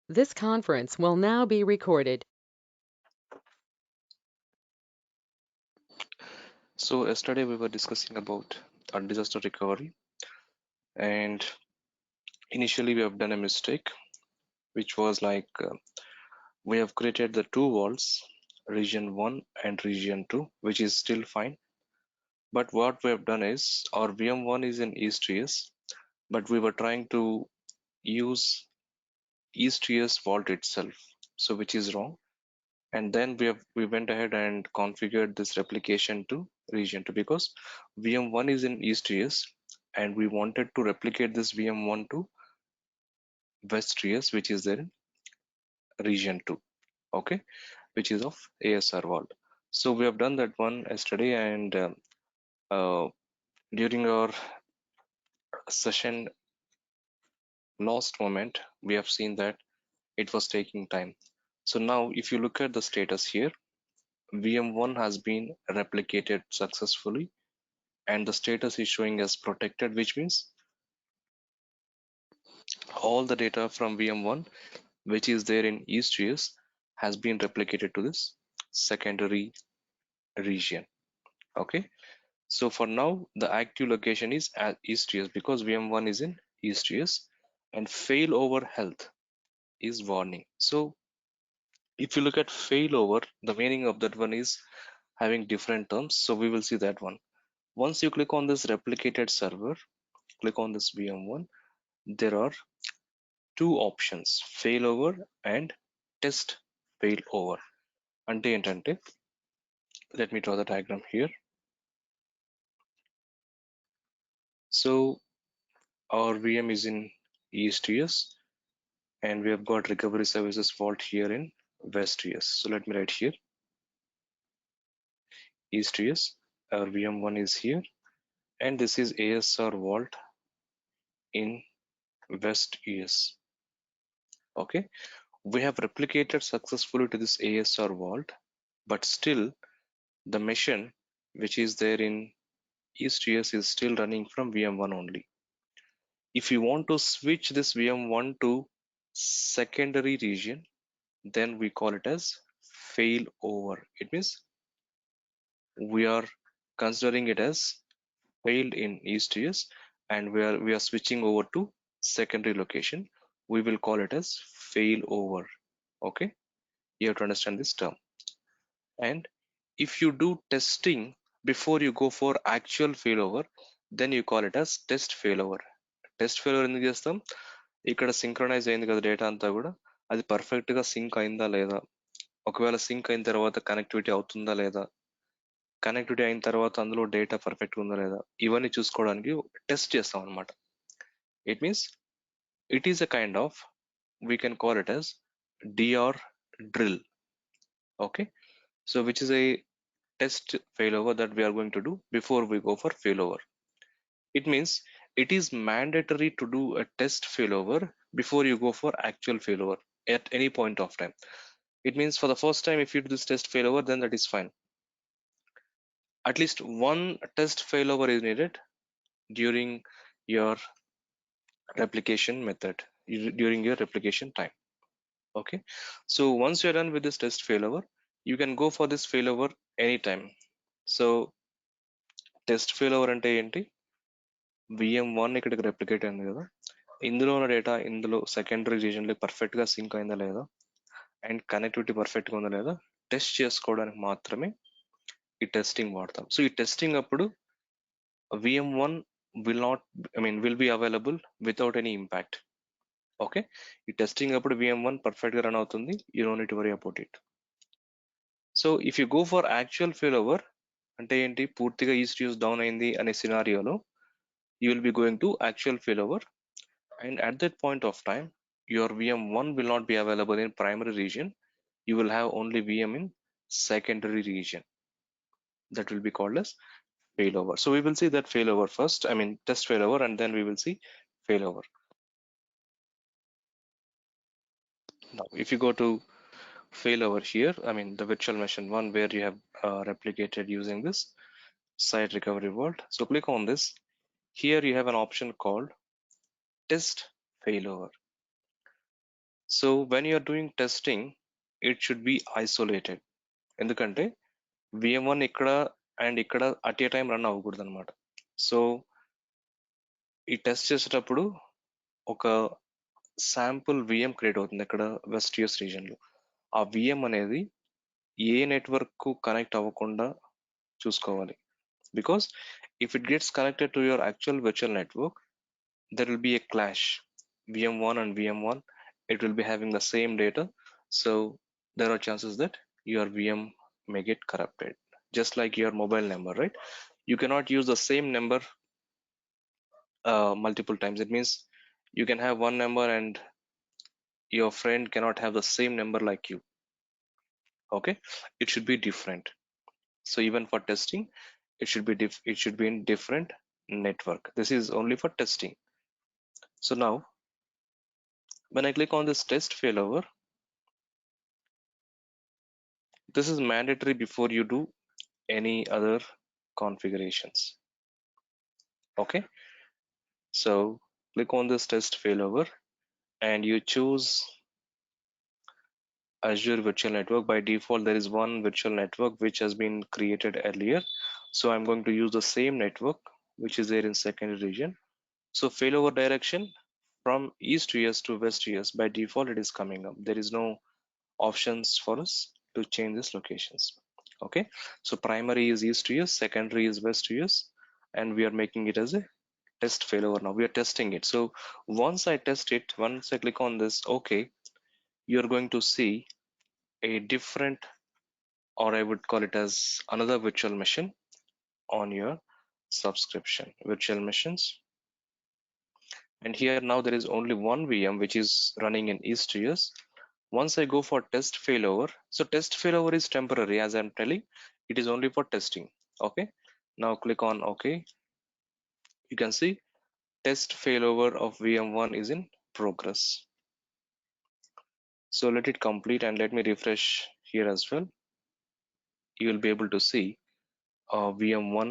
This conference will now be recorded. So yesterday we were discussing about disaster recovery, and initially we have done a mistake, which was like we have created the two vaults, region 1 and region 2, which is still fine. But what we have done is our VM1 is in EastTS, but we were trying to use EastTS vault itself, so which is wrong. And then we went ahead and configured this replication to region 2 because VM1 is in EastTS and we wanted to replicate this VM1 to West-TS, which is there in region 2, okay, which is of ASR vault. So we have done that one yesterday, and uh, during our session last moment, we have seen that it was taking time. So now if you look at the status here, VM1 has been replicated successfully and the status is showing as protected, which means all the data from VM1 which is there in EastTS has been replicated to this secondary region. Okay, so for now the active location is at EastTS because VM1 is in EastTS, and failover health is warning. So if you look at failover, the meaning of that one is having different terms, so we will see that one. Once you click on this replicated server, click on this VM1, there are two options, failover and test failover. Ante ఏంటంటే, let me draw the diagram here. So our VM is in EastTS and we have got recovery services vault here in West-TS. So let me write here EastTS, our VM1 is here, and this is ASR vault in West-TS. Okay, we have replicated successfully to this ASR vault, but still the machine which is there in EastTS is still running from VM1 only. If you want to switch this VM1 to secondary region, then we call it as failover. It means we are considering it as failed in EastTS and we are switching over to secondary location. We will call it as failover. Okay, you have to understand this term. And if you do testing before you go for actual failover, then you call it as test failover. Test failure ఎందుకు చేస్తాం? ఇక్కడ synchronise అయింది కదా data అంతా కూడా, అది perfect గా sync అయిందా లేదా, ఒకవేళ సింక్ అయిన తర్వాత కనెక్టివిటీ అవుతుందా లేదా, కనెక్టివిటీ అయిన తర్వాత అందులో డేటా పర్ఫెక్ట్ ఉందా లేదా, ఇవన్నీ చూసుకోవడానికి టెస్ట్ చేస్తాం అనమాట. It means it is a kind of, we can call it as DR drill. Okay, so which is a test failover that we are going to do before we go for failover. It means it is mandatory to do a test failover before you go for actual failover at any point of time. It means for the first time, if you do this test failover, then that is fine. At least one test failover is needed during your replication method, during your replication time. Okay, so once you're done with this test failover, you can go for this failover anytime. So test failover ante enti, VM1 ఇక్కడికి replicate అయింది కదా, ఇందులో ఉన్న data ఇందులో secondary రీజన్లో perfect గా sync అయిందా లేదా and connectivity perfect గా ఉందా లేదా టెస్ట్ చేసుకోవడానికి మాత్రమే ఈ టెస్టింగ్ వాడతాం. సో ఈ టెస్టింగ్ అప్పుడు VM1 will be available without any impact. Okay, ఈ టెస్టింగ్ అప్పుడు VM1 పర్ఫెక్ట్ గా రన్ అవుతుంది, you don't need to worry about it. So if you go for actual failover అంటే ఏంటి, పూర్తిగా ఈస్ట్యూస్ డౌన్ అయింది అనే సినారియోలో you will be going to actual failover, and at that point of time your VM1 will not be available in primary region. You will have only VM in secondary region. That will be called as failover. So we will see that failover first, test failover, and then we will see failover. Now if you go to failover here, the virtual machine one where you have replicated using this site recovery vault, so click on this. Here you have an option called test failover. So when you're doing testing, it should be isolated. ఎందుకంటే VM1 ఇక్కడ and ఇక్కడ at a time run అవ్వకూడదు అనమాట. So ఈ test చేసేటప్పుడు ఒక sample VM create అవుతుంది ఇక్కడ వెస్ట్ యూఎస్ రీజన్ లో. ఆ విఎం అనేది ఏ నెట్వర్క్ కు కనెక్ట్ అవ్వకుండా చూసుకోవాలి. Because if it gets connected to your actual virtual network, there will be a clash. VM1 and VM1, it will be having the same data. So there are chances that your VM may get corrupted. Just like your mobile number, right? You cannot use the same number multiple times. It means you can have one number and your friend cannot have the same number like you. Okay, it should be different. So even for testing, it should be in different network. This is only for testing. So now when I click on this test failover, this is mandatory before you do any other configurations. Okay, so click on this test failover and you choose Azure Virtual Network. By default, there is one virtual network which has been created earlier. So I'm going to use the same network which is there in secondary region. So failover direction from east to US to west to US, by default it is coming up. There is no options for us to change these locations. Okay, so primary is east to US, secondary is west to US, and we are making it as a test failover. Now we are testing it. So once I test it, once I click on this okay, you're going to see a different, or I would call it as another virtual machine on your subscription virtual machines. And here now there is only one VM which is running in east to US. Once I go for test failover, so test failover is temporary, as I'm telling, it is only for testing. Okay, now click on OK. You can see test failover of VM1 is in progress. So let it complete and let me refresh here as well. You will be able to see VM1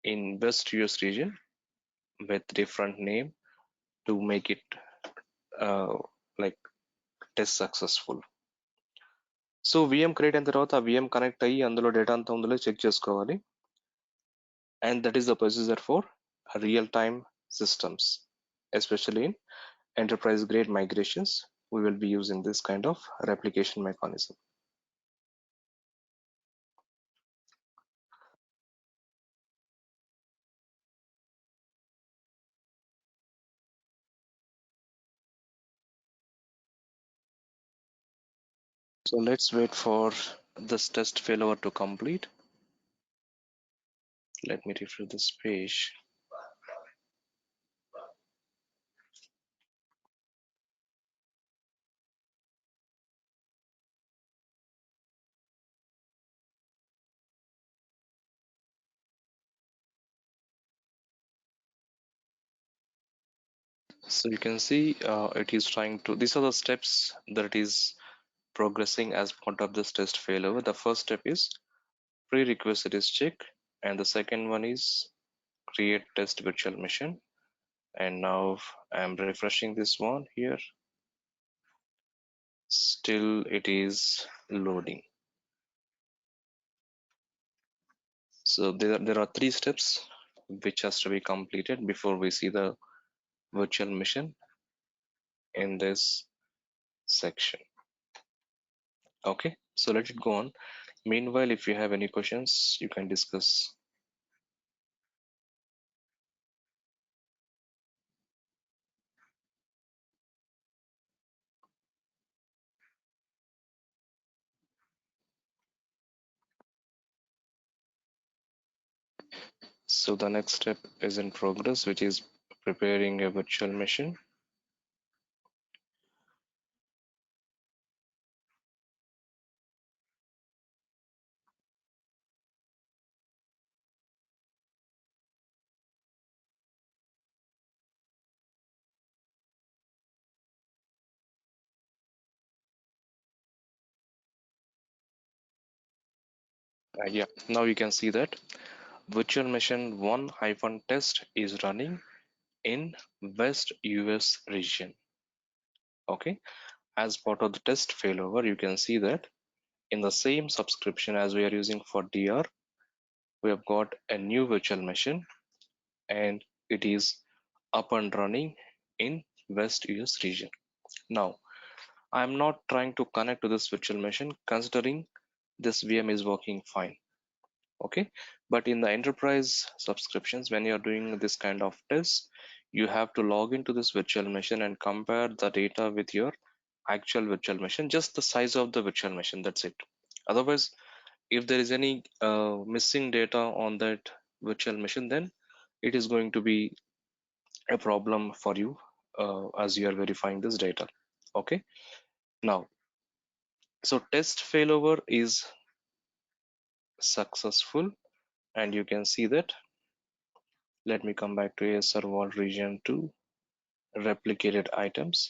in West US region with different name to make it uh, like test successful. So VM create అయిన తర్వాత ఆ VM connect అయ్యి అందులో data అంతా ఉందో check చేసుకోవాలి. And that is the procedure for real time systems, especially in enterprise grade migrations. We will be using this kind of replication mechanism. So let's wait for this test failover to complete. Let me refresh this page. So you can see it is trying to, these are the steps that it is progressing as part of this test failover. The first step is prerequisite is check, and the second one is create test virtual machine. And now I'm refreshing this one here. Still it is loading. So there are three steps which has to be completed before we see the virtual machine in this section. Okay, so let it go on. Meanwhile, if you have any questions, you can discuss. So the next step is in progress, which is preparing a virtual machine. Yeah, now you can see that virtual machine 1-test is running in West US region. Okay, as part of the test failover, you can see that in the same subscription as we are using for DR, we have got a new virtual machine and it is up and running in West US region. Now, I'm not trying to connect to this virtual machine considering this VM is working fine. Okay, but in the enterprise subscriptions, when you're doing this kind of tests, you have to log into this virtual machine and compare the data with your actual virtual machine, just the size of the virtual machine, that's it. Otherwise, if there is any missing data on that virtual machine, then it is going to be a problem for you as you are verifying this data. Okay, now, so test failover is successful, and you can see that. Let me come back to ASR Vault region 2 replicated items,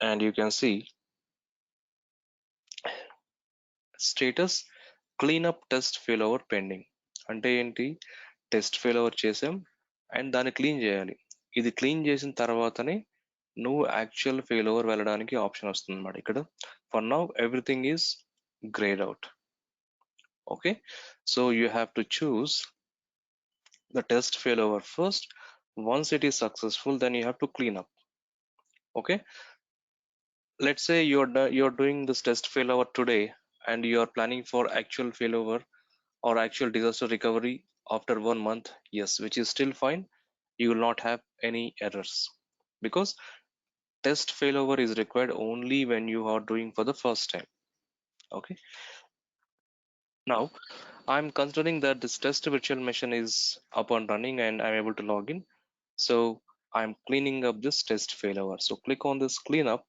and you can see status cleanup test failover pending. అంటే ఏంటి, test ఫెయిల్ఓవర్ చేసాం and దాన్ని clean చేయాలి. ఇది clean చేసిన తర్వాతనే నువ్వు actual ఫెయిల్ఓవర్ వెళ్ళడానికి ఆప్షన్ వస్తుంది అన్నమాట. ఇక్కడ for now everything is grade out. Okay, so you have to choose the test failover first. Once it is successful, then you have to clean up. Okay, let's say you're doing this test failover today and you are planning for actual failover or actual disaster recovery after 1 month. Yes, which is still fine. You will not have any errors because test failover is required only when you are doing for the first time. Okay, now I'm considering that this test virtual machine is up and running and I'm able to log in. So I'm cleaning up this test failover. So click on this cleanup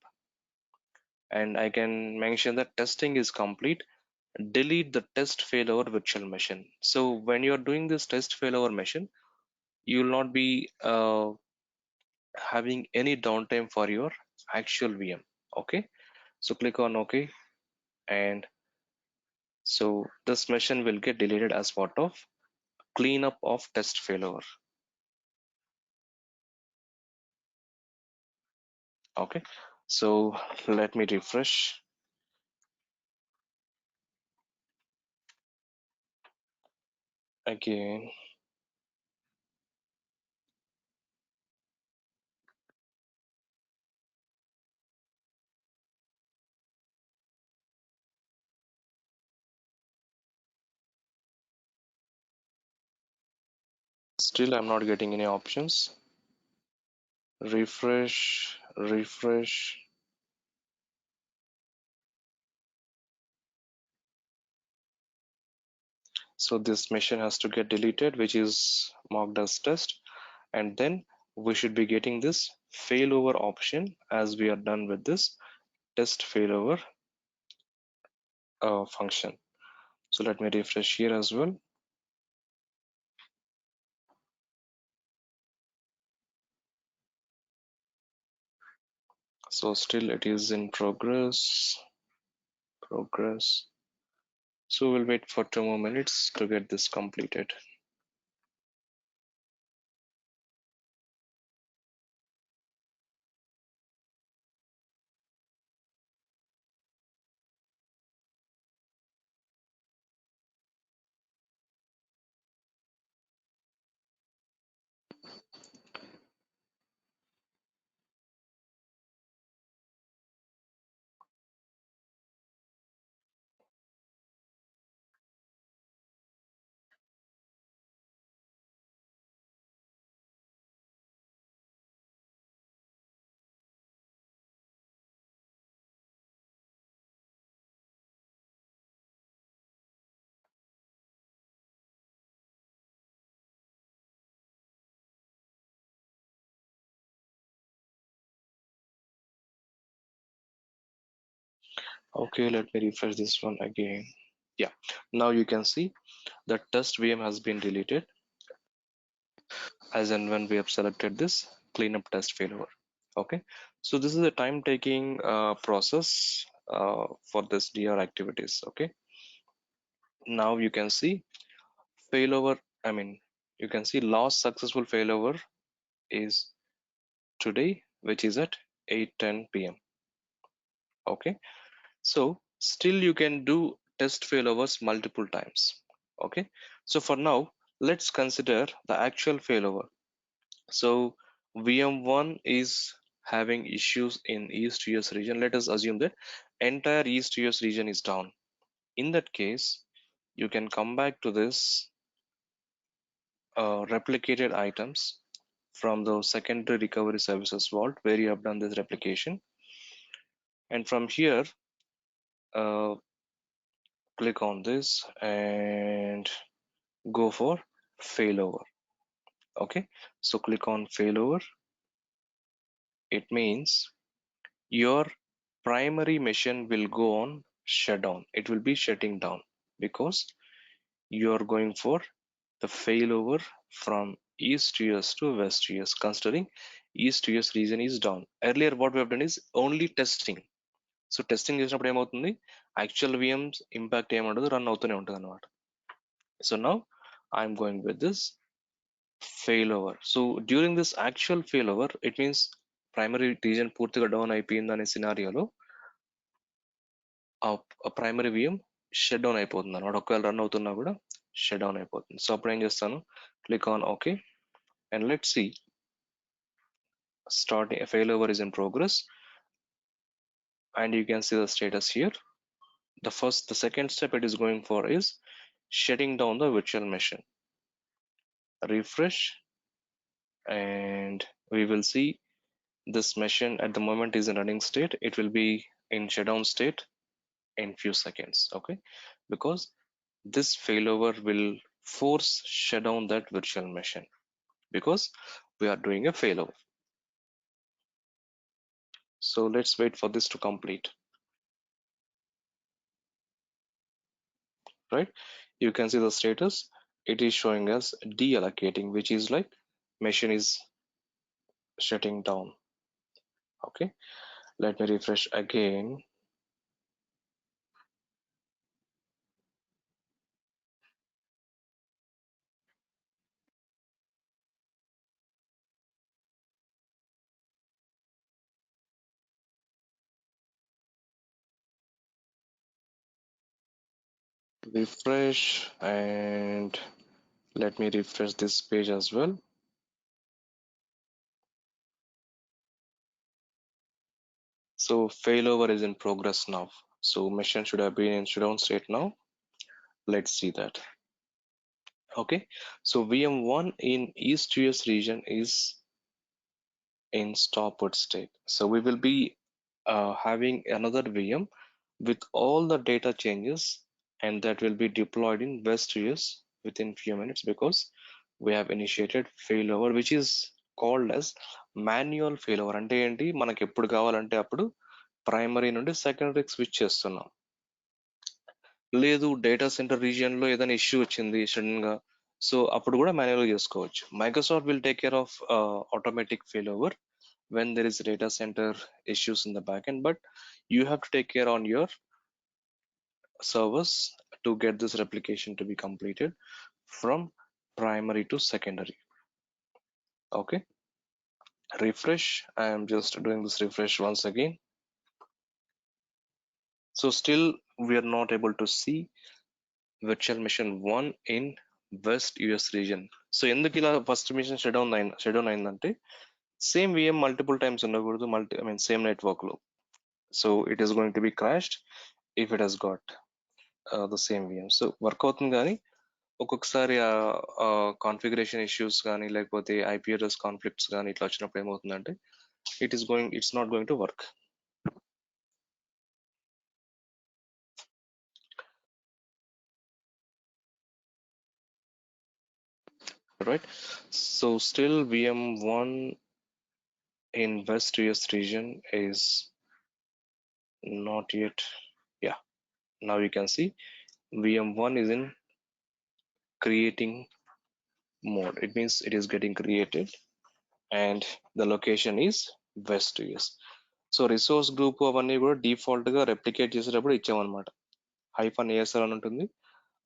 and I can mention that testing is complete. Delete the test failover virtual machine. So when you're doing this test failover machine, you will not be having any downtime for your actual VM. Okay, so click on OK, and so this machine will get deleted as part of cleanup of test failover. Okay, so let me refresh again. Still I'm not getting any options. Refresh, refresh. So this machine has to get deleted, which is marked as test, and then we should be getting this failover option as we are done with this test failover function. So let me refresh here as well. So still it is in progress. So we'll wait for 2 more minutes to get this completed. Okay, let me refresh this one again. Yeah, now you can see the test VM has been deleted as and when we have selected this cleanup test failover. Okay, so this is a time taking process for this DR activities. Okay, now you can see failover, I mean, you can see last successful failover is today, which is at 8:10 p.m. Okay, so still you can do test failovers multiple times. Okay, so for now, let's consider the actual failover. So VM1 is having issues in East US region. Let us assume that entire East US region is down. In that case, you can come back to this replicated items from the secondary recovery services vault where you have done this replication. And from here, uh, click on this and go for failover. Okay, so click on failover. It means your primary machine will go on shutdown. It will be shutting down because you are going for the failover from East US to West US, considering East US region is down. Earlier, what we have done is only testing. So testing చేసినప్పుడు ఏమవుతుంది, actual VMs impact ఏముండదు, run అవుతూనే ఉంటుంది అనమాట. So now I'm going with this fail over. So during this actual fail over, it means primary reason పూర్తిగా down అయిపోయింది అనే సినారియోలో ఆ ప్రైమరీ విఎం షట్ డౌన్ అయిపోతుంది అనమాట. ఒకవేళ రన్ అవుతున్నా కూడా షట్ డౌన్ అయిపోతుంది. సో అప్పుడు ఏం చేస్తాను, click on okay and let see starting failover is in progress, and you can see the status here. The second step it is going for is shutting down the virtual machine. Refresh, and we will see this machine at the moment is in running state. It will be in shutdown state in few seconds. Okay, because this failover will force shut down that virtual machine because we are doing a failover. So let's wait for this to complete. Right, you can see the status. It is showing us deallocating, which is like machine is shutting down. Okay, let me refresh again. Refresh, and let me refresh this page as well. So failover is in progress now. So machine should have been in shutdown state now. Let's see that. Okay, so VM1 in East US region is in stopped state. So we will be having another VM with all the data changes, and that will be deployed in West US within few minutes because we have initiated failover, which is called as manual failover. అంటే ఏంటి, మనకి ఎప్పుడు కావాలంటే అప్పుడు primary నుండి సెకండరీకి switch చేస్తున్నాం. లేదు data centre region లో ఏదైనా ఇష్యూ వచ్చింది సడన్ గా, సో అప్పుడు కూడా మాన్యువల్ చేసుకోవచ్చు. Microsoft will take care of automatic fail over when there is data center issues in the backend, but you have to take care on your servers to get this replication to be completed from primary to secondary. Okay, refresh. I am just doing this refresh once again. So still we are not able to see virtual machine 1 in West US region. So ఎందుకు ఇలా first machine shut down అయిందంటే same VM multiple times ఉండకూడదు, same network లో. So it is going to be crashed if it has got the same VM. So work అవుతుంది కానీ ఒక్కొక్కసారి configuration issues కానీ లేకపోతే ఐపీ అడ్రస్ కాన్ఫ్లిక్ట్స్ కానీ ఇట్లా వచ్చినప్పుడు ఏమవుతుందంటే it's not going to work. Right, so still VM1 in West US region is not yet. Yeah, now you can see VM1 is in creating mode. It means it is getting created and the location is West US. So resource group అవన్నీ కూడా default గా replicate చేసేటప్పుడు ఇచ్చామన్నమాట. -ASR అని ఉంటుంది,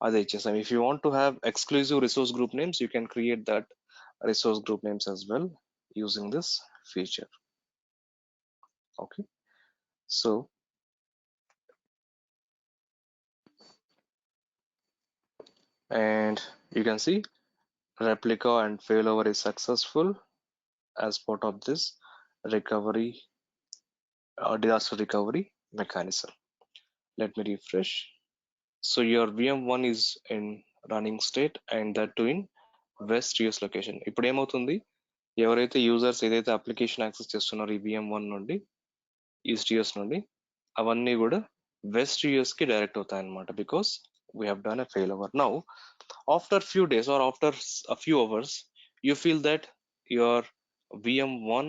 అదే ఇచ్చేసాం. If you want to have exclusive resource group names, you can create that resource group names as well using this feature. Okay, so and you can see replica and failover is successful as part of this recovery disaster recovery mechanism. Let me refresh. So your VM1 is in running state and that too in west US location. ఇప్పుడు ఏమవుతుంది, ఎవరైతే users ఏదైతే application access చేస్తున్నారో ఈ VM1 నుండి east US నుండి అవన్నీ కూడా వెస్ట్ యూఎస్ కి డైరెక్ట్ అవుతాయి అన్నమాట, because we have done a failover. Now after few days or after a few hours you feel that your VM1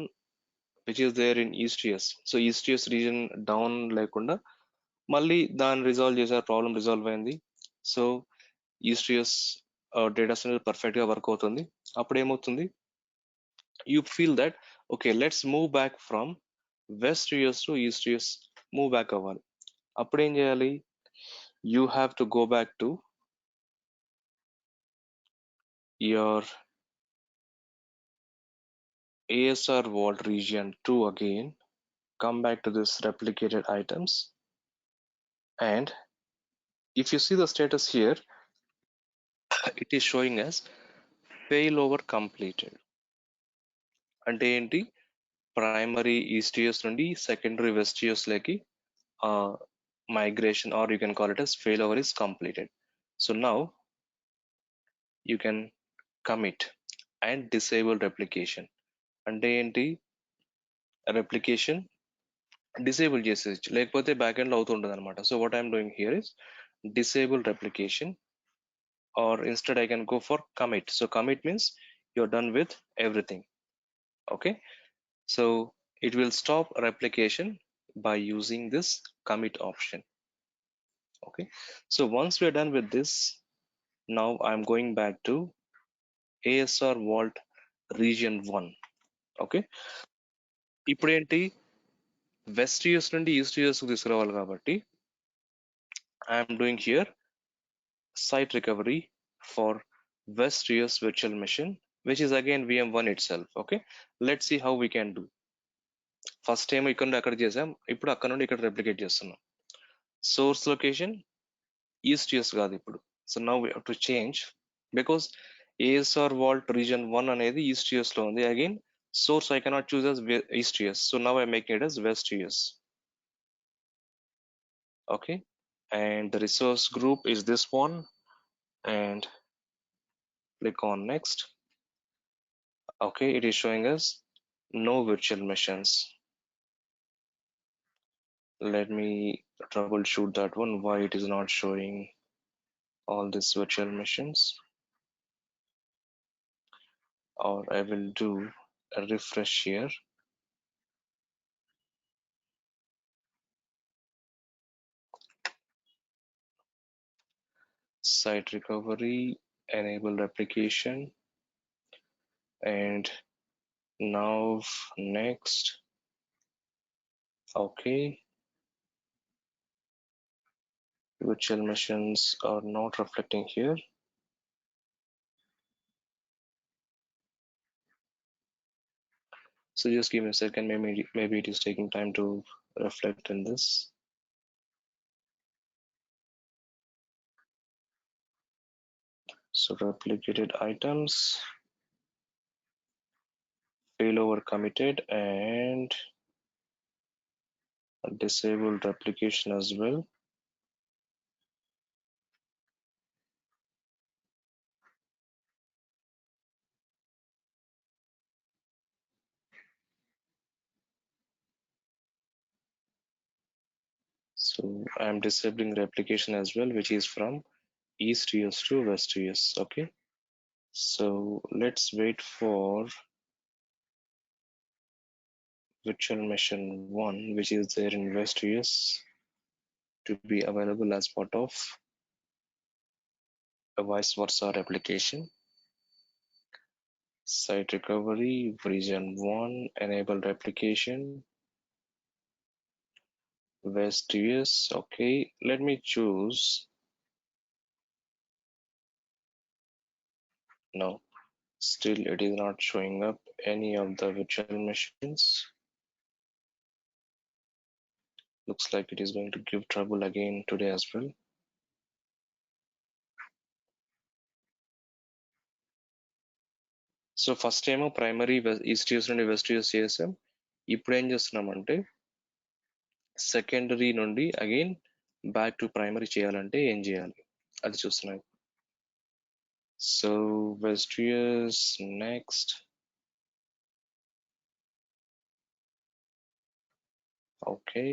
which is there in East US, so East US region down లేకుండా మళ్ళీ దాన్ని resolve చేశారు, problem resolve అయింది. So east US data centre perfect గా work అవుతుంది. అప్పుడు ఏమవుతుంది, you feel that okay let's move back from west US to east US, move back అవ్వాలి. అప్పుడు ఏం చేయాలి, you have to go back to your ASR vault region 2 again, come back to this replicated items, and if you see the status here, it is showing as failover completed. అంటే ఏంటి, primary east US నుండి secondary west US లోకి migration, or you can call it as failover is completed. So now you can commit and disable replication. అంటే ఏంటి, replication disable చేసేయచ్చు, లేకపోతే back end లో అవుతుంటుంది అనమాట. So what I'm doing here is disable replication, or instead I can go for commit. So commit means you're done with everything. Okay, so it will stop replication by using this commit option. Okay, so once we're done with this, now I'm going back to ASR vault region 1. Okay, ఇప్పుడు ఏంటి, west US నుండి east US కు తీసుకురావాలి కాబట్టి I'm doing here site recovery for west US virtual machine, which is again VM1 itself. Okay, let's see how we can do. First time ఇక్కడ నుండి అక్కడ చేసాం, ఇప్పుడు అక్కడ నుండి ఇక్కడ రెప్లికేట్ చేస్తున్నాం. సోర్స్ లొకేషన్ ఈస్ట్ యూఎస్ కాదు ఇప్పుడు. So now we have to change, because ASR vault region 1 అనేది ఈస్ట్ యూఎస్ లో ఉంది. Again source I cannot choose as East US, so now I'm making it as West US. Okay, and the resource group is this one, and click on next. Okay, it is showing us no virtual machines. Let me troubleshoot that one, why it is not showing all these virtual machines. Or I will do a refresh here. Site recovery, enable replication, and now next. Okay, virtual machines are not reflecting here. So just give me a second, maybe it is taking time to reflect in this. So replicated items, failover committed, and disabled replication as well. So I'm disabling replication as well, which is from East US to West US. Okay, so let's wait for virtual machine 1, which is there in West US, to be available as part of a vice versa replication. Site recovery, region 1, enable replication, West US. Okay, let me choose. No, still it is not showing up any of the virtual machines. Looks like it is going to give trouble again today as well. So first ఏమో primary east US నుండి west US చేసాం. ఇప్పుడు ఏం చేస్తున్నామంటే secondary నుండి again back to primary చేయాలంటే ఏం చేయాలి అది చూస్తున్నాం. So west US next. Okay,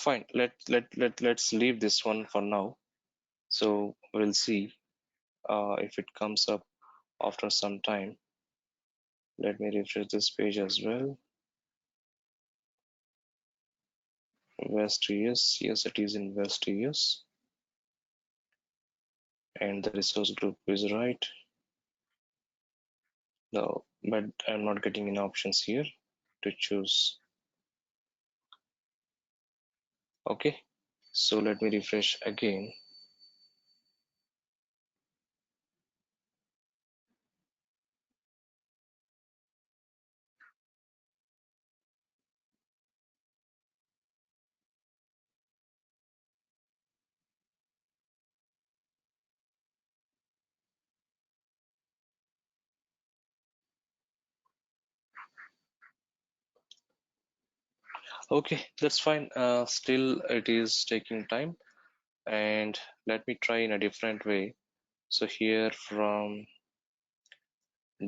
fine. Let's leave this one for now. So we'll see if it comes up after some time. Let me refresh this page as well. West US, yes, it is in West US, and the resource group is right. No, but I'm not getting any options here to choose. Okay, so let me refresh again. Okay, that's fine. Still it is taking time, and let me try in a different way. So here from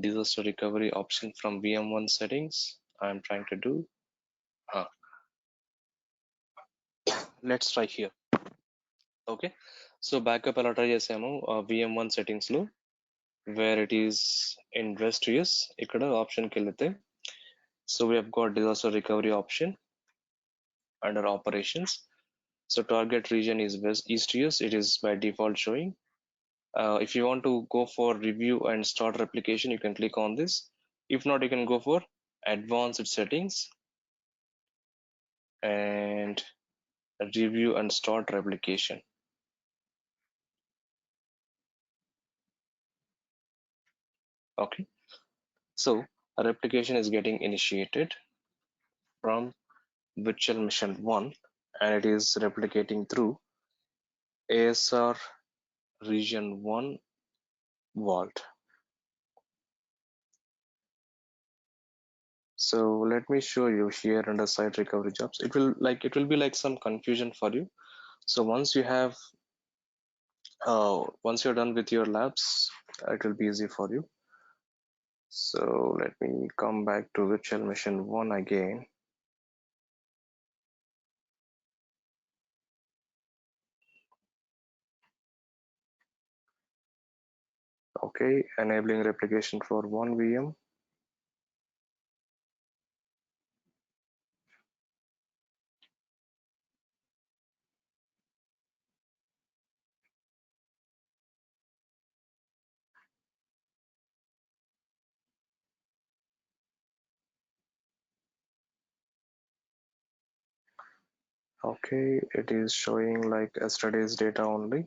disaster recovery option from VM1 settings, I'm trying to do. Uh, let's try here. Okay, so backup ఎలా try చేసాము VM1 settings లో, where it is in West US. ఇక్కడ option కి వెళ్తే, so we have got disaster recovery option under operations. So target region is West East US. It is by default showing. If you want to go for review and start replication, you can click on this. If not, you can go for advanced settings and review and start replication. Okay, so a replication is getting initiated from virtual machine 1, and it is replicating through ASR region 1 vault. So let me show you here under site recovery jobs. It will be like some confusion for you. So once you're done with your labs, it will be easy for you. So let me come back to virtual machine 1 again. Okay, enabling replication for 1 VM. Okay, it is showing like yesterday's data only.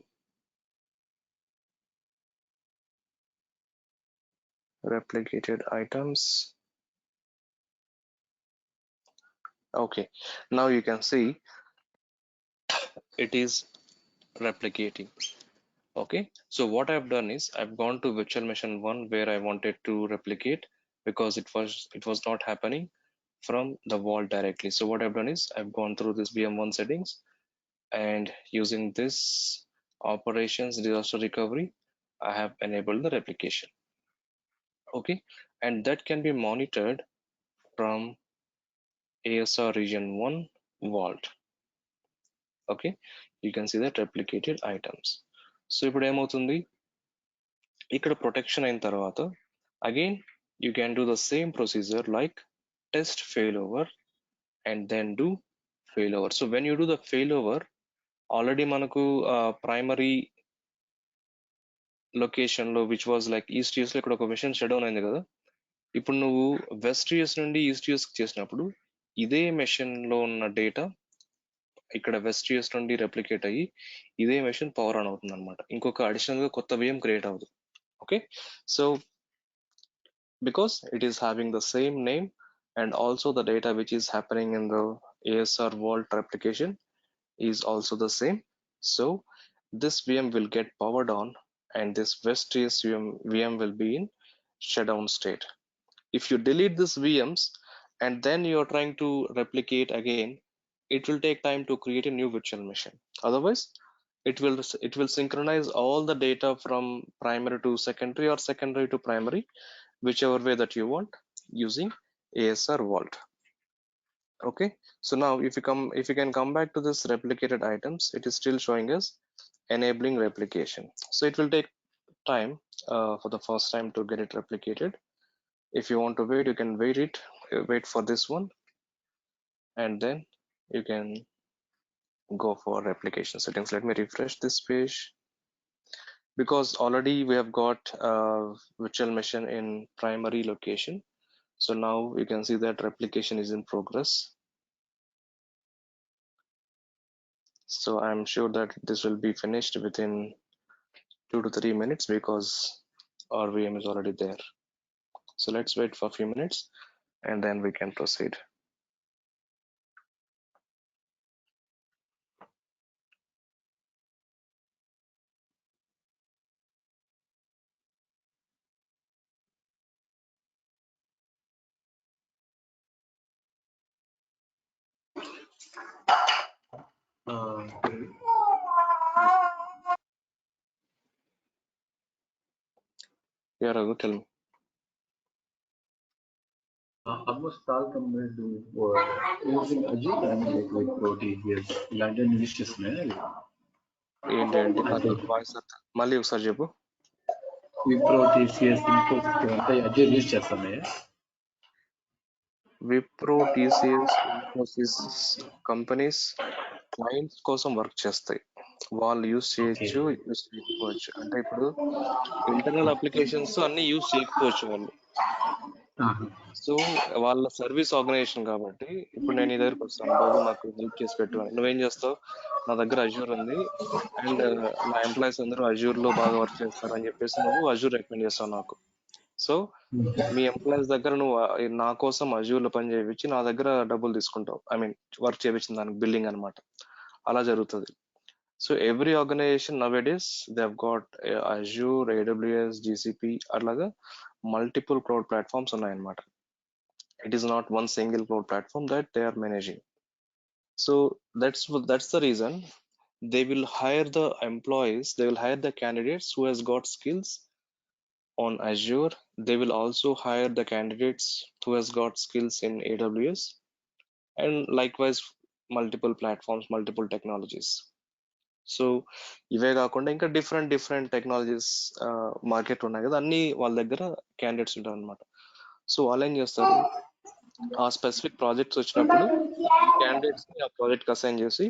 Replicated items. Okay, now you can see it is replicating. Okay, so what I've done is I've gone to virtual machine 1 where I wanted to replicate, because it was not happening from the vault directly. So what I've done is I've gone through this VM1 settings, and using this operations disaster recovery, I have enabled the replication. Okay, and that can be monitored from ASR region 1 vault. Okay, you can see that replicated items. So ఇప్పుడు ఏమవుతుంది, ఇక్కడ protection అయిన తర్వాత again you can do the same procedure like test failover and then do failover. So when you do the failover, already మనకు primary location లో which was like east US లో ఇక్కడ ఒక మిషన్ షట్ డౌన్ అయింది కదా. ఇప్పుడు నువ్వు west US నుండి ఈస్ట్ యూఎస్ చేసినప్పుడు ఇదే మెషిన్ లో ఉన్న డేటా ఇక్కడ వెస్ట్ యూఎస్ నుండి రెప్లికేట్ అయ్యి ఇదే మెషిన్ పవర్ ఆన్ అవుతుంది అనమాట. ఇంకొక అడిషనల్ గా కొత్త VM క్రియేట్ అవ్వదు. Okay, so because it is having the same name and also the data which is happening in the ASR vault replication is also the same. So this VM will get powered on and this Vest.js VM will be in shutdown state. If you delete these VMs and then you're trying to replicate again, it will take time to create a new virtual machine. Otherwise, it will synchronize all the data from primary to secondary or secondary to primary, whichever way that you want, using ASR Vault. Okay, so now if you can come back to this replicated items, it is still showing us enabling replication. So it will take time for the first time to get it replicated. If you want to wait, you can wait for this one, and then you can go for replication settings. Let me refresh this page, because already we have got virtual machine in primary location. So now you can see that replication is in progress. So I'm sure that this will be finished within 2 to 3 minutes because our VM is already there. So let's wait for a few minutes and then we can proceed. Yeah, Raghu, tell me. Almost all companies do using Azure and like Proteus, London use చేస్తున్నాయి ఏంటంటే అంటే నాకు voice మళ్ళీ ఒకసారి చెప్పు. Wipro TCS Infosys అంటే Azure use చేస్తున్నాయి Wipro, TCS, Infosys companies clients కోసం వర్క్ చేస్తాయి. వాళ్ళు యూస్ ఓకే చేయొచ్చు, యూస్ చేయకపోవచ్చు. అంటే ఇప్పుడు ఇంటర్నల్ అప్లికేషన్స్ అన్ని యూస్ చేయకపోవచ్చు వాళ్ళు. సో వాళ్ళ సర్వీస్ ఆర్గనైజేషన్ కాబట్టి ఇప్పుడు నేను నీ దగ్గరికి వస్తాను, బాబు నాకు హెల్ప్ చేసి పెట్టు అని. నువ్వేం చేస్తావు? నా దగ్గర అజూర్ ఉంది అండ్ నా ఎంప్లాయీస్ అందరూ అజూర్ లో బాగా వర్క్ చేస్తారు అని చెప్పేసి నువ్వు అజూర్ రికమెండ్ చేస్తావు నాకు. సో మీ ఎంప్లాయీస్ దగ్గర నువ్వు నా కోసం అజూర్ లో పని చేయించి నా దగ్గర డబ్బులు తీసుకుంటావు. ఐ మీన్ వర్క్ చేయించిన దానికి బిల్లింగ్ అన్నమాట. అలా జరుగుతుంది. So every organisation nowadays they have got Azure, AWS, GCP అట్లాగా మల్టిపుల్ క్లౌడ్ ప్లాట్ఫామ్స్ ఉన్నాయన్నమాట. It is not one single cloud platform that they are managing. So that's the reason they will hire the employees, they will hire the candidates who has got skills on Azure. They will also hire the candidates who has got skills in AWS, and likewise multiple platforms, multiple technologies. So ఇవే కాకుండా ఇంకా different different technologies market ఉన్నాయి కదా, అన్ని వాళ్ళ దగ్గర candidates ఉంటారు అనమాట. సో వాళ్ళు ఏం చేస్తారు, ఆ స్పెసిఫిక్ ప్రాజెక్ట్స్ వచ్చినప్పుడు ఈ క్యాండిడేట్స్ ని ఆ ప్రాజెక్ట్ కి అసైన్ చేసి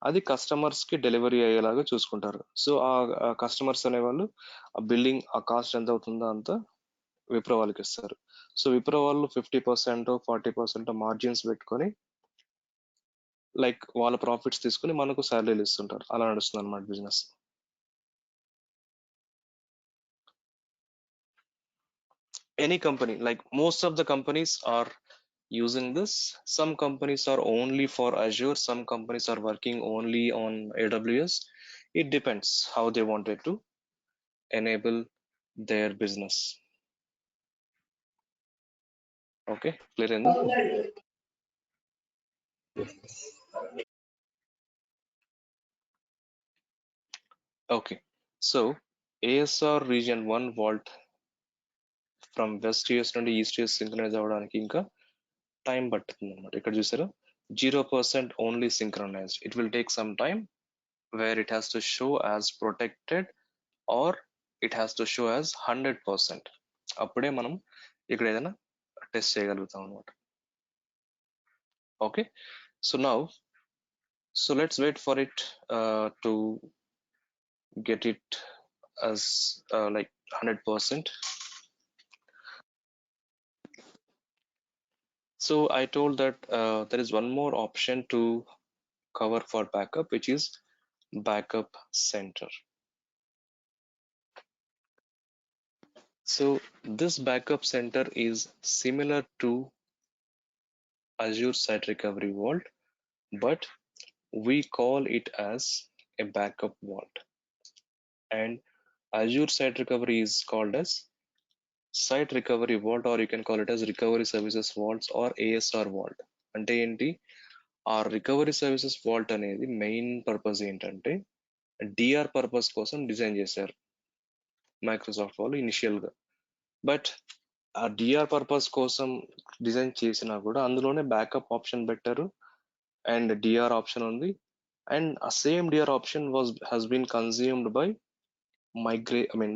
అది కస్టమర్స్ కి డెలివరీ అయ్యేలాగా చూసుకుంటారు. సో ఆ కస్టమర్స్ అనేవాళ్ళు ఆ బిల్డింగ్, ఆ కాస్ట్ ఎంత అవుతుందో అంత విప్రో వాళ్ళకి ఇస్తారు. సో విప్రో వాళ్ళు 50%, 40% మార్జిన్స్ పెట్టుకొని లైక్ వాళ్ళ ప్రాఫిట్స్ తీసుకుని మనకు శాలరీలు ఇస్తుంటారు. అలా నడుస్తుంది అనమాట business. Any company, like most of the companies are using this. Some companies are only for Azure, some companies are working only on AWS. It depends how they wanted to enable their business. Okay, clear in the? Okay, so ASR region 1 vault from west US నుండి east US synchronize అవ్వడానికి ఇంకా time పడుతుంది అనమాట. ఇక్కడ చూసారా, 0% only synchronized. It will take some time where it has to show as protected or it has to show as 100%. అప్పుడే మనం ఇక్కడ ఏదైనా టెస్ట్ చేయగలుగుతాం అనమాట. Okay, so now so let's wait for it to get it as like 100%. So I told that there is one more option to cover for backup, which is backup center. So this backup center is similar to Azure Site Recovery Vault, but we call it as a backup vault. And Azure Site Recovery is called as Site Recovery Vault, or you can call it as Recovery Services Vaults or ASR Vault. అంటే ఏంటి? ఆ recovery services vault అనేది main purpose ఏంటంటే DR purpose కోసం design చేశారు Microsoft వాళ్ళు initial గా. But ఆ డిఆర్ పర్పస్ కోసం డిజైన్ చేసినా కూడా అందులోనే బ్యాకప్ ఆప్షన్ పెట్టారు అండ్ డిఆర్ ఆప్షన్ ఉంది. అండ్ ఆ same DR option has been consumed by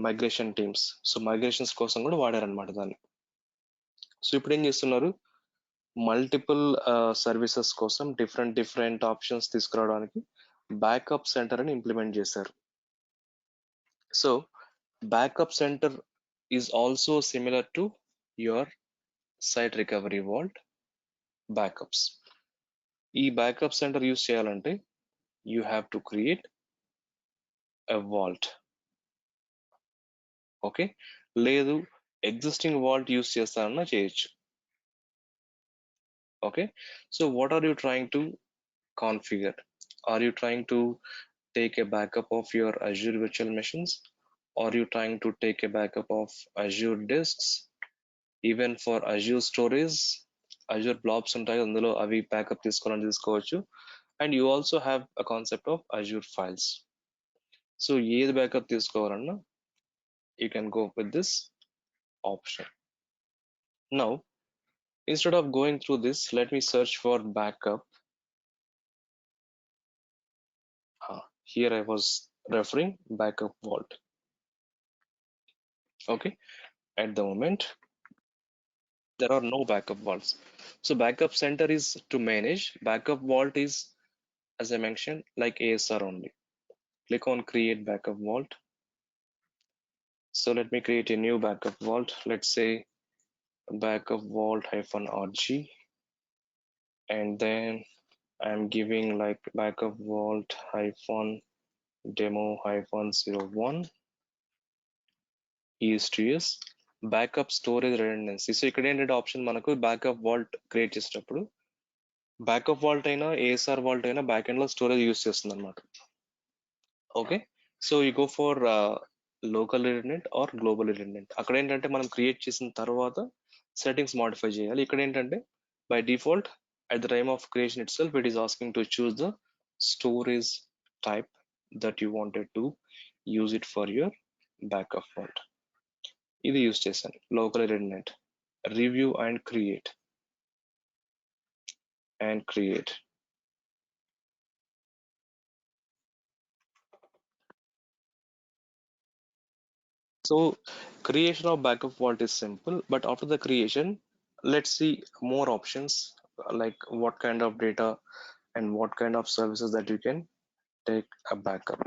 migration teams. So migrations కోసం కూడా వాడారనమాట దాన్ని. సో ఇప్పుడు ఏం చేస్తున్నారు, మల్టిపుల్ సర్వీసెస్ కోసం డిఫరెంట్ ఆప్షన్స్ తీసుకురావడానికి బ్యాకప్ సెంటర్ అని ఇంప్లిమెంట్ చేశారు. So backup centre is also similar to your site recovery vault backups. ఈ బ్యాకప్ సెంటర్ యూస్ చేయాలంటే you have to create a vault. Okay, లేదు ఎగ్జిస్టింగ్ వాల్ట్ యూస్ చేస్తానన్నా చేయొచ్చు. Okay, so what are you trying to configure? Are you trying to take a backup of your Azure virtual machines? Are you trying to take a backup of Azure disks? Even for Azure storage, Azure blobs ఉంటాయి, అందులో అవి backup తీసుకోవాలని తీసుకోవచ్చు. And you also have a concept of Azure files. So ఏది backup తీసుకోవాలన్నా you can go with this option. Now, instead of going through this, let me search for backup. Here I was referring backup vault. Okay, at the moment there are no backup vaults. So backup center is to manage, backup vault is, as I mentioned, like ASR only. Click on create backup vault. So let me create a new backup vault. Let's say backup vault -rg, and then I'm giving like backup vault -demo -01 is to use backup storage redundancy. So ఇక్కడ ఏంటంటే option మనకు backup vault create చేసేటప్పుడు backup vault అయినా ASR vault అయినా back end లో storage use చేస్తుంది అనమాట. Okay, so you go for local redundant or global redundant. అక్కడ ఏంటంటే మనం క్రియేట్ చేసిన తర్వాత సెట్టింగ్స్ మాడిఫై చేయాలి. ఇక్కడ ఏంటంటే by default at the time of creation itself it is asking to choose the storage type that you wanted to use it for your backup vault. ఇది use చేశాను, local redundant, review and create and create. So creation of backup vault is simple, but after the creation, let's see more options, like what kind of data and what kind of services that you can take a backup.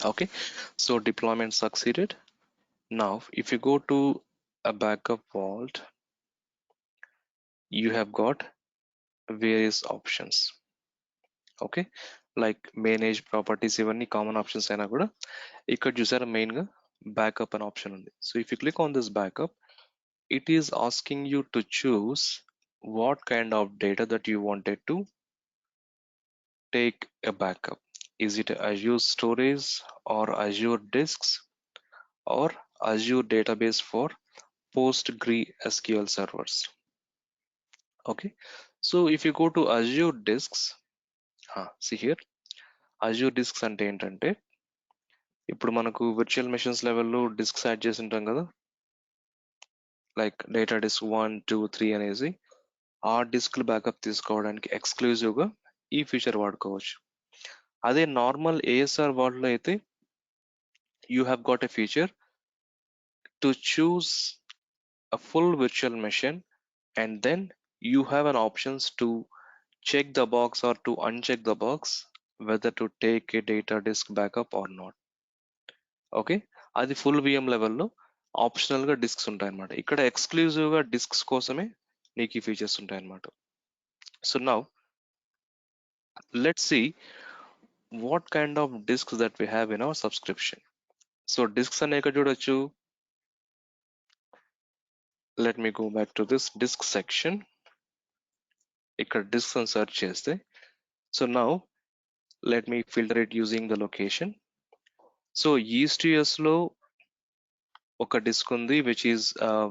Okay, so deployment succeeded. Now if you go to a backup vault, you have got various options. Okay, like manage properties, ఇవన్నీ common options అయినా కూడా ఇక్కడ చూసారా main గా backup అనే option ఉంది. So if you click on this backup, it is asking you to choose what kind of data that you wanted to take a backup. Is it Azure storage or Azure disks or Azure database for PostgreSQL servers? Okay, so if you go to Azure disks, see here, Azure disks అంటే ఏంటంటే ఇప్పుడు మనకు virtual machines లెవెల్లో discs add చేసి ఉంటాం కదా, like data disc 1 2 3 అనేసి ఆ డిస్క్లు బ్యాకప్ తీసుకోవడానికి ఎక్స్క్లూజివ్గా ఈ ఫీచర్ వాడుకోవచ్చు. అదే నార్మల్ ఏఎస్ఆర్ వాల్ట్లో అయితే you have got a feature to choose a full virtual machine and then you have an options to check the box or to uncheck the box whether to take a data disk backup or not. Okay, అది full VM లెవెల్లో optional గా discs ఉంటాయన్నమాట. ఇక్కడ exclusive గా discs కోసమే నీకు ఈ features ఉంటాయన్నమాట. So now let's see what kind of disks that we have in our subscription. So disks అనే ఇక్కడ చూడొచ్చు. Let me go back to this disk section. ఇక్కడ డిస్క్స్ అని సెర్చ్ చేస్తే, so now let me filter it using the location. So East US లో ఒక disc ఉంది which is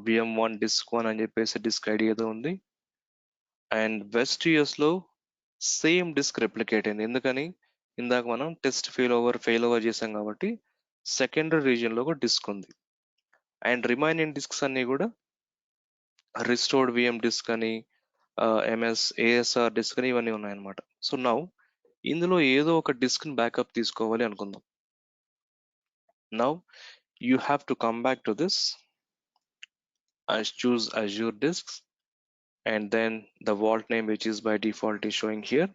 VM1 disc 1 అని చెప్పేసి డిస్క్ ఐడి ఏదో ఉంది. అండ్ వెస్ట్ యూఎస్ లో సేమ్ డిస్క్ రెప్లికేట్ అయింది. ఎందుకని, ఇందాక మనం టెస్ట్ ఫెయిల్ ఓవర్ చేసాం కాబట్టి సెకండరీ రీజియన్ లో ఒక డిస్క్ ఉంది. అండ్ రిమైనింగ్ డిస్క్స్ అన్ని కూడా రిస్టోర్డ్ విఎం డిస్క్ అని ఎంఎస్ ఏఎస్ఆర్ డిస్క్ అని ఇవన్నీ ఉన్నాయన్నమాట. సో నౌ ఇందులో ఏదో ఒక డిస్క్ ని బ్యాకప్ తీసుకోవాలి అనుకుందాం. Now you have to come back to this. I choose Azure disks, and then the vault name which is by default is showing here.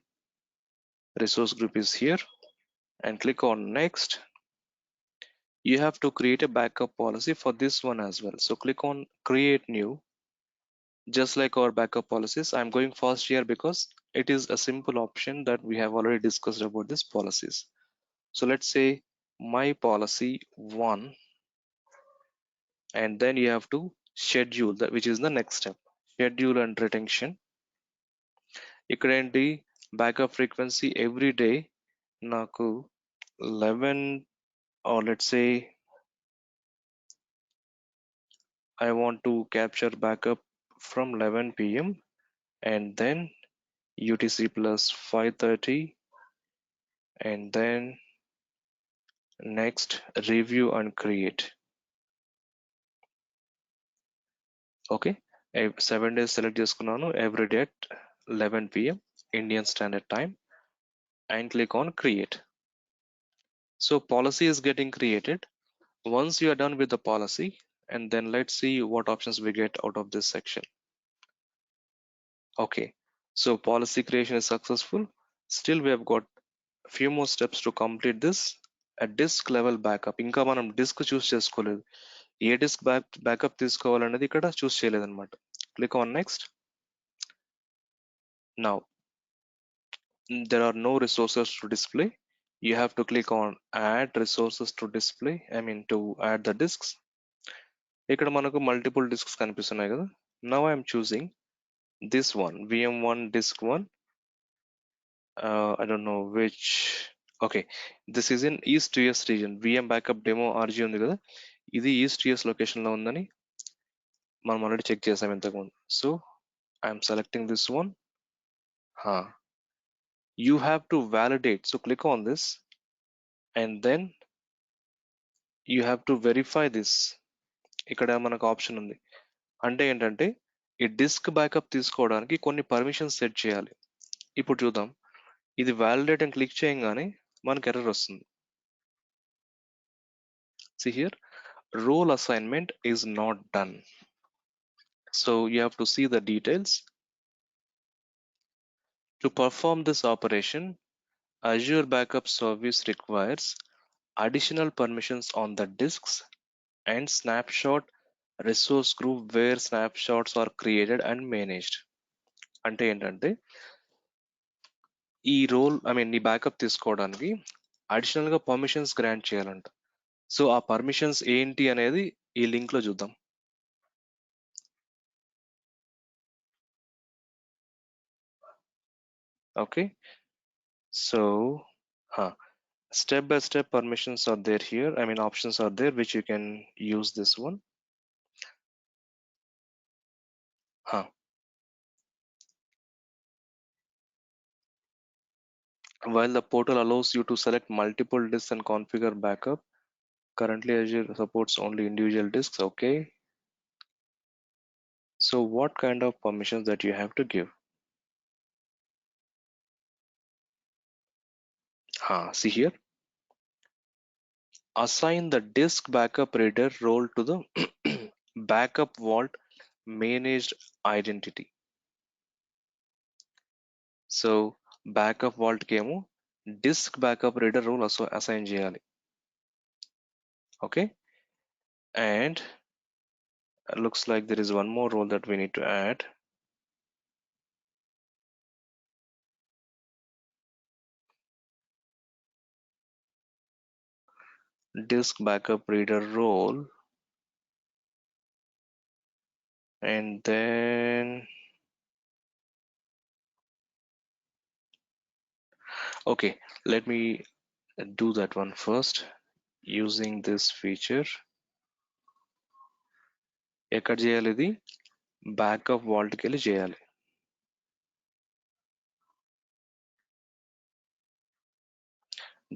Resource group is here, and click on next. You have to create a backup policy for this one as well. So click on create new. Just like our backup policies, I'm going fast here because it is a simple option that we have already discussed about these policies. So let's say my policy 1, and then you have to schedule that, which is the next step, schedule and retention. ఇక్కడ ఏంటి, backup frequency every day నాకు 11, or let's say I want to capture backup from 11 p.m. and then UTC plus 5:30, and then next review and create. Okay, 7 days select చేసుకున్నాను, every day at 11 p.m. Indian Standard Time, and click on create. So policy is getting created. Once you are done with the policy, and then let's see what options we get out of this section. Okay, so policy creation is successful. Still we have got few more steps to complete this. A disk level backup, ఇంకా మనం disc చూస్ చేసుకోలేదు. ఏ disc backup తీసుకోవాలనేది ఇక్కడ choose చేయలేదన్నమాట. Click on next. Now there are no resources to display. You have to click on add resources to display, I mean to add the disks. ఇక్కడ మనకు multiple discs కనిపిస్తున్నాయి కదా. Now I'm choosing this one, VM1 disk 1. I don't know which. Okay, this is in East US region. VM backup demo RG ఉంది కదా, ఇది East US location లో ఉందని మనం ఆల్రెడీ చెక్ చేసాం ఇంతకుముందు. So I'm selecting this one. You have to validate. So click on this, and then you have to verify this. ఇక్కడ మనకు ఆప్షన్ ఉంది. అంటే ఏంటంటే ఈ డిస్క్ బ్యాకప్ తీసుకోవడానికి కొన్ని పర్మిషన్స్ సెట్ చేయాలి. ఇప్పుడు చూద్దాం. ఇది వ్యాలిడేట్ అని క్లిక్ చేయగానే మనకు ఎర్రర్ వస్తుంది. See here, role assignment is not done. So you have to see the details. To perform this operation, Azure Backup Service requires additional permissions on the disks and snapshot resource group where snapshots are created and managed. అంటే ఏంటంటే ఈ role నీ backup తీసుకోవడానికి additional గా permissions grant చేయాలంట. So ఆ permissions ఏంటి అనేది ఈ లింక్ లో చూద్దాం. Okay, so step by step permissions are there here, options are there which you can use this one. While the portal allows you to select multiple disks and configure backup, currently Azure supports only individual disks. Okay, so what kind of permissions that you have to give? See here, assign the disk backup reader role to the backup vault managed identity. సో backup వాల్ట్కి ఏమో disk backup reader role assign చేయాలి. Okay, and looks like there is one more role that we need to add. Disk backup reader role, and then okay, let me do that one first using this feature. ఎక్కడ చేయాలి? ఇది backup వాల్ట్కి వెళ్ళి చేయాలి.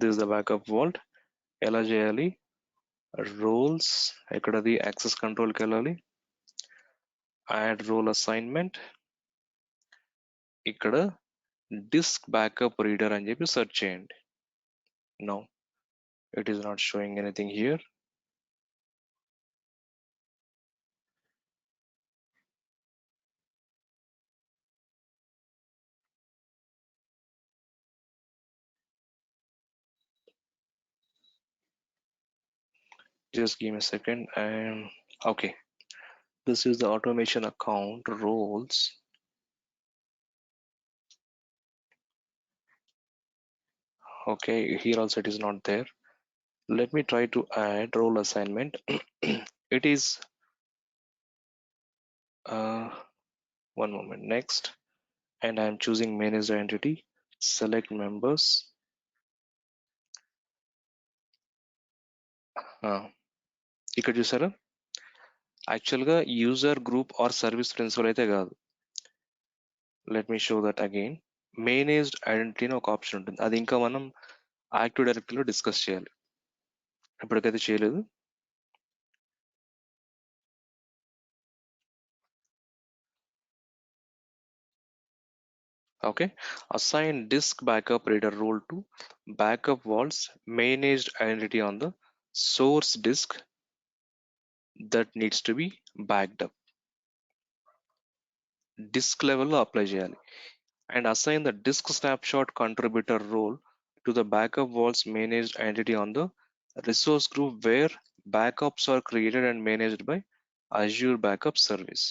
This the backup vault. ఎలా చేయాలి? Roles, ఎక్కడది? Access కంట్రోల్కి వెళ్ళాలి, యాడ్ రోల్ అసైన్మెంట్, ఇక్కడ డిస్క్ బ్యాకప్ రీడర్ అని చెప్పి సెర్చ్ చేయండి. No, it is not showing anything here. Just give me a second. And okay, this is the automation account roles. Okay, here also it is not there. Let me try to add role assignment. It is one moment. Next, and I am choosing manage entity, select members. ఇక్కడ చూసారా, యాక్చువల్గా user group or service principal అయితే కాదు. Let me show that again. Managed identity అని ఒక option ఉంటుంది, అది ఇంకా మనం యాక్టివ్ డైరెక్టరీలో డిస్కస్ చేయాలి, ఇప్పటికైతే చేయలేదు. Okay, assign disk backup reader role to backup vaults managed identity on the source disk that needs to be backed up. Disk level లో అప్లై చేయాలి. And assign the disk snapshot contributor role to the backup vaults managed entity on the resource group where backups are created and managed by Azure Backup Service.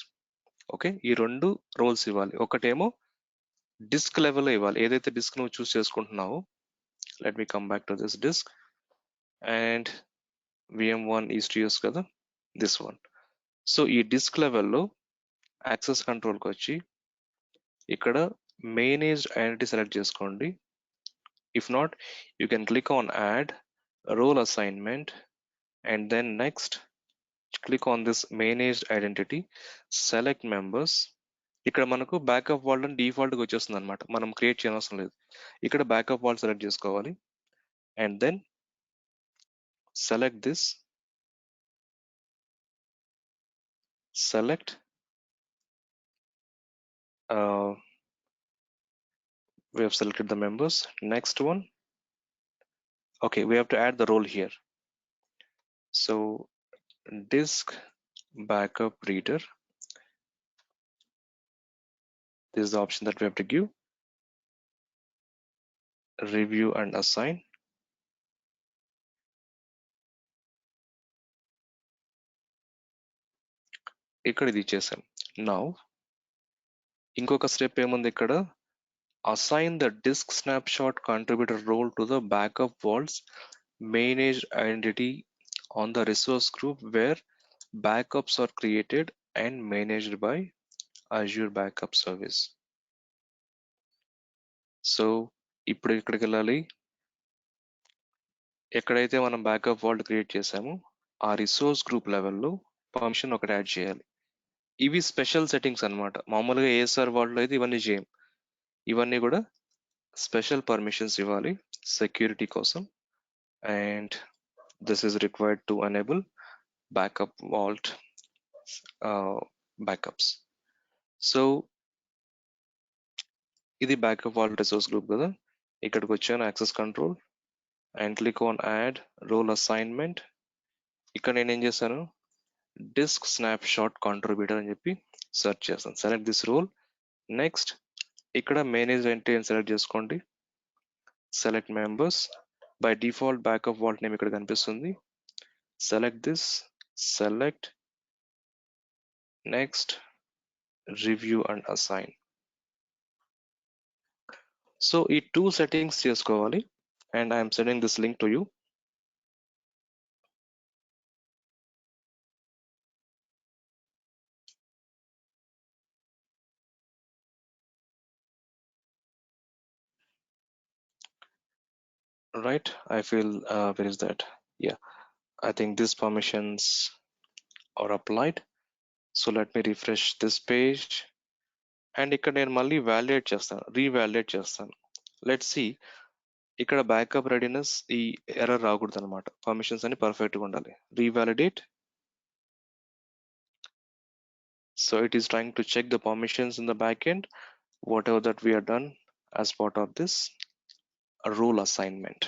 Okay, ఈ రెండు roles ఇవ్వాలి. ఒకటేమో disc లెవెల్లో ఇవ్వాలి, ఏదైతే disc నువ్వు చూస్ చేసుకుంటున్నావో. let me come back to this disk, and VM1 is to use కదా, this one. So ఈ డిస్క్ లెవెల్లో యాక్సెస్ కంట్రోల్కి వచ్చి ఇక్కడ మేనేజ్డ్ ఐడెంటిటీ సెలెక్ట్ చేసుకోండి. If not, you can click on add role assignment, and then next click on this managed identity, select members. ఇక్కడ మనకు backup Walt అని డిఫాల్ట్గా వచ్చేస్తుంది అనమాట, మనం క్రియేట్ చేయనవసరం లేదు. ఇక్కడ బ్యాకప్ వాల్ట్ సెలెక్ట్ చేసుకోవాలి, and then select this, select we have selected the members. Next one, okay, we have to add the role here. So disk backup reader, this is the option that we have to give. Review and assign. ఇక్కడ ఇది ఇచ్చేసాం. Now ఇంకొక step ఏముంది ఇక్కడ, assign the disk snapshot contributor role to the backup vaults managed identity on the resource group where backups are created and managed by Azure Backup Service. So ఇప్పుడు ఇక్కడికి వెళ్ళాలి, ఎక్కడైతే మనం బ్యాకప్ వాల్ట్ క్రియేట్ చేసామో ఆ resource group లెవెల్లో permission ఒకటి add చేయాలి. ఇవి స్పెషల్ సెట్టింగ్స్ అన్నమాట. మామూలుగా ఏఎస్ఆర్ వాల్ట్లో అయితే ఇవన్నీ చేయం, ఇవన్నీ కూడా స్పెషల్ పర్మిషన్స్ ఇవ్వాలి సెక్యూరిటీ కోసం. And this is required to enable backup vault backups. So ఇది బ్యాకప్ వాల్ట్ రిసోర్స్ గ్రూప్ కదా, ఇక్కడికి వచ్చాను access control and click on add role assignment. ఇక్కడ నేను ఏం చేశాను, డిస్క్ స్నాప్షాట్ కాంట్రిబ్యూటర్ అని చెప్పి సెర్చ్ చేస్తాను. సెలెక్ట్ దిస్ రోల్, నెక్స్ట్ ఇక్కడ మేనేజ్ ఎంట్రీ అని సెలెక్ట్ చేసుకోండి. Select members. By default backup vault name ఇక్కడ కనిపిస్తుంది. Select this, select next, review and assign. So ఈ 2 సెట్టింగ్స్ చేసుకోవాలి, and I'm sending this link to you. Right, I feel where is that? Yeah, I think these permissions are applied. So let me refresh this page, and ఇక్కడ నేను మళ్ళీ validate చేస్తాను, revalidate చేస్తాను. Let's see, ఇక్కడ backup readiness ఈ error రాకూడదు అనమాట. Permissions అని పర్ఫెక్ట్గా ఉండాలి. Revalidate. So it is trying to check the permissions in the backend, whatever that we are done as part of this role assignment.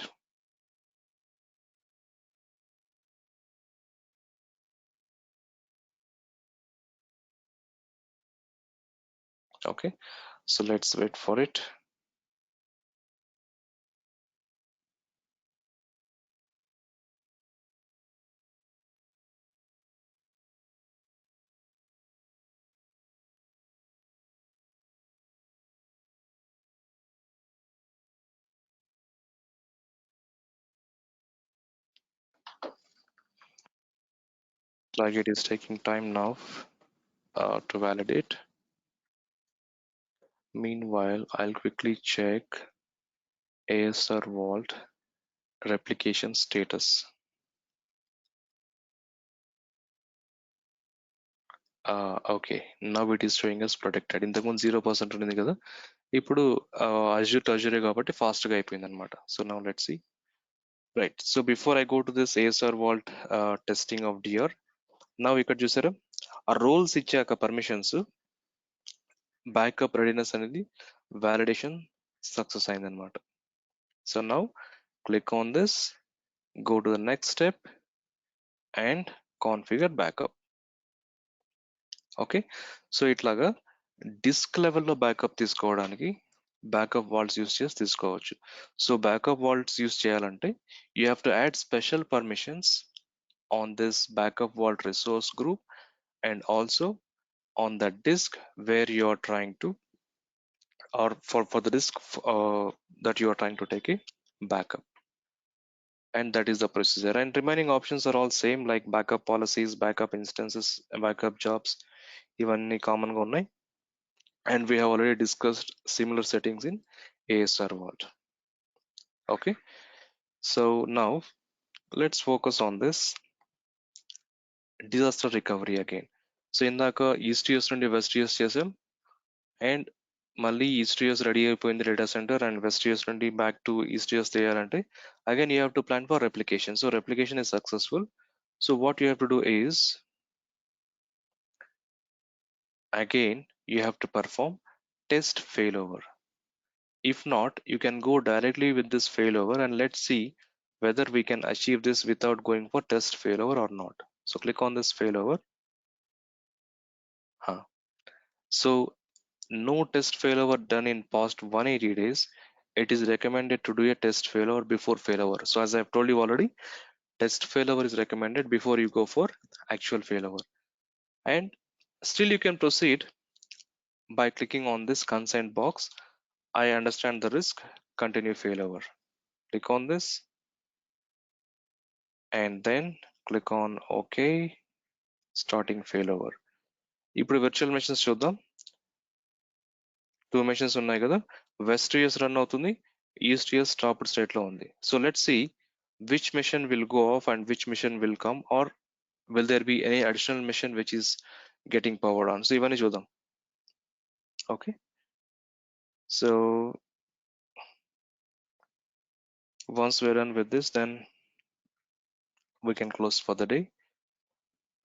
Okay, so let's wait for it. Like it is taking time now to validate. Meanwhile, I'll quickly check ASR Vault replication status. Okay, now it is showing us protected. ఇంతకుముందు 0% ఉంది కదా, ఇప్పుడు Azure to Azure కాబట్టి ఫాస్ట్గా అయిపోయింది అనమాట. So now let's see. Right, so before I go to this ASR Vault testing of DR, now ఇక్కడ చూసారా ఆ రోల్స్ ఇచ్చాక పర్మిషన్స్ బ్యాకప్ రెడీనెస్ అనేది వ్యాలిడేషన్ సక్సెస్ అయింది అనమాట. So now click on this, go to the next step and configure backup. Okay, so ఇట్లాగా disk లెవెల్లో backup తీసుకోవడానికి బ్యాకప్ వాల్ట్స్ యూస్ చేసి తీసుకోవచ్చు. సో బ్యాకప్ వాల్ట్స్ యూస్ చేయాలంటే you have to add special permissions on this backup vault resource group and also on the disk where you are trying to, or for the disk that you are trying to take a backup. And that is the procedure, and remaining options are all same, like backup policies, backup instances, backup jobs, ఇవన్నీ common గా ఉన్నాయి. And we have already discussed similar settings in ASR Vault. Okay, so now let's focus on this disaster recovery again. So ఇందాక east US నుండి west US చేసాం, and మళ్ళీ east US ready అయిపోయింది data centre, and west US నుండి back to east US చేయాలంటే again you have to plan for replication. So replication is successful. So what you have to do is, again you have to perform test failover. If not, you can go directly with this failover, and let's see whether we can achieve this without going for test failover or not. So click on this failover. So no test failover done in past 180 days. It is recommended to do a test failover before failover. So as I've told you already, test failover is recommended before you go for actual failover. And still you can proceed by clicking on this consent box. I understand the risk, continue failover. Click on this and then click on OK, starting failover. ఇప్పుడు virtual machines చూద్దాం. 2 machines ఉన్నాయి కదా, west US run అవుతుంది, east US stopped state లో ఉంది. So let's see which machine will go off and which machine will come, or will there be any additional machine which is getting powered on. So ఇవన్నీ చూద్దాం. Okay, so once we're done with this, then we can close for the day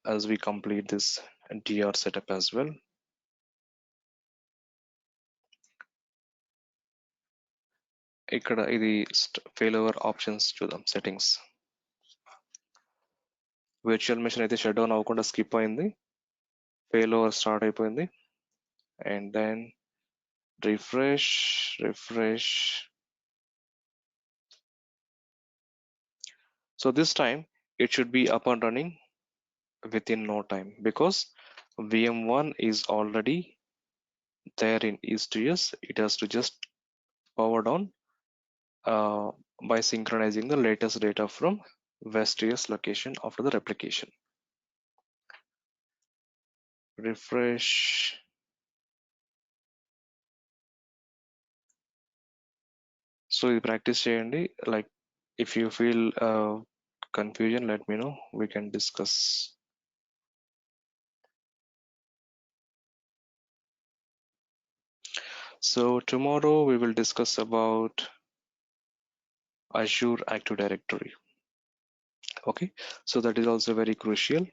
as we complete this DR setup as well. ఇక్కడ ఇది failover options చూద్దాం. Settings, virtual machine అయితే shut down అవ్వకుండా skip అయింది, failover start అయిపోయింది, and then refresh. So this time it should be up and running within no time because VM1 is already there in East2S. It has to just power down uh, by synchronizing the latest data from West2S location after the replication. Refresh. So ఈ practice చేయండి. Like if you feel confusion, let me know. We can discuss. So tomorrow we will discuss about Azure Active Directory. Okay, so that is also very crucial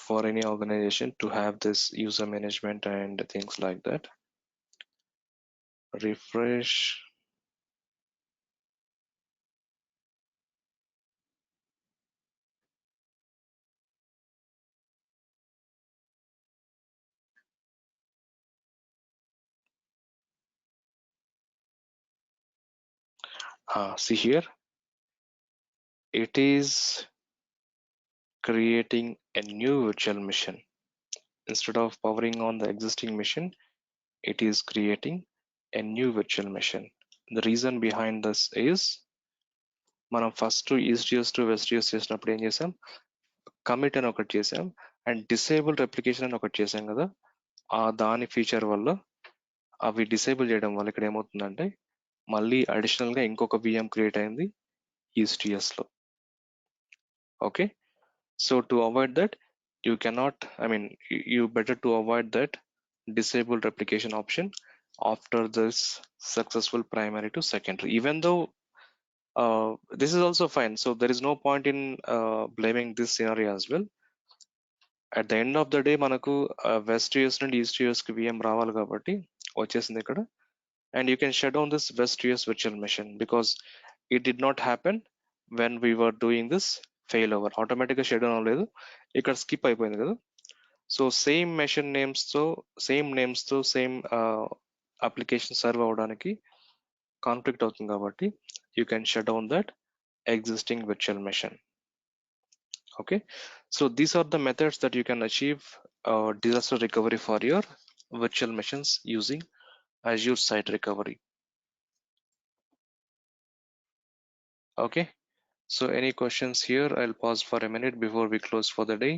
for any organization to have this user management and things like that. Refresh. See here, it is creating a new virtual machine. Instead of powering on the existing machine, it is creating a new virtual machine. The reason behind this is మనం first ఈస్టిఎస్ to వెస్టిఎస్ చేసినప్పుడు ఏం చేసాం, commit అని ఒకటి చేసాం and disable replication అని ఒకటి చేసాం కదా. ఆ దాని ఫీచర్ వల్ల అవి డిసేబుల్ చేయడం వల్ల ఇక్కడ ఏమవుతుందంటే మళ్ళీ అడిషనల్ గా ఇంకొక విఎం క్రియేట్ అయింది ఈస్టిఎస్ లో. Okay, so to avoid that, you cannot, I mean, you better to avoid that disable replication option after this successful primary to secondary, even though this is also fine. So there is no point in blaming this scenario as well. At the end of the day మనకు west US నుండి east US కి VM రావాలి కాబట్టి వచ్చేసింది ఇక్కడ. And you can shut down this west US virtual machine because it did not happen when we were doing this failover. Automatic గా shut down అవ్వలేదు, ఇక్కడ స్కిప్ అయిపోయింది కదా. సో సేమ్ మెషిన్ నేమ్స్ తో సేమ్ అప్లికేషన్ సర్వ్ అవడానికి conflict అవుతుంది కాబట్టి you can shut down that existing virtual machine. Okay, so these are the methods that you can achieve disaster recovery for your virtual machines using Azure Site Recovery. Okay, so any questions here? I'll pause for a minute before we close for the day.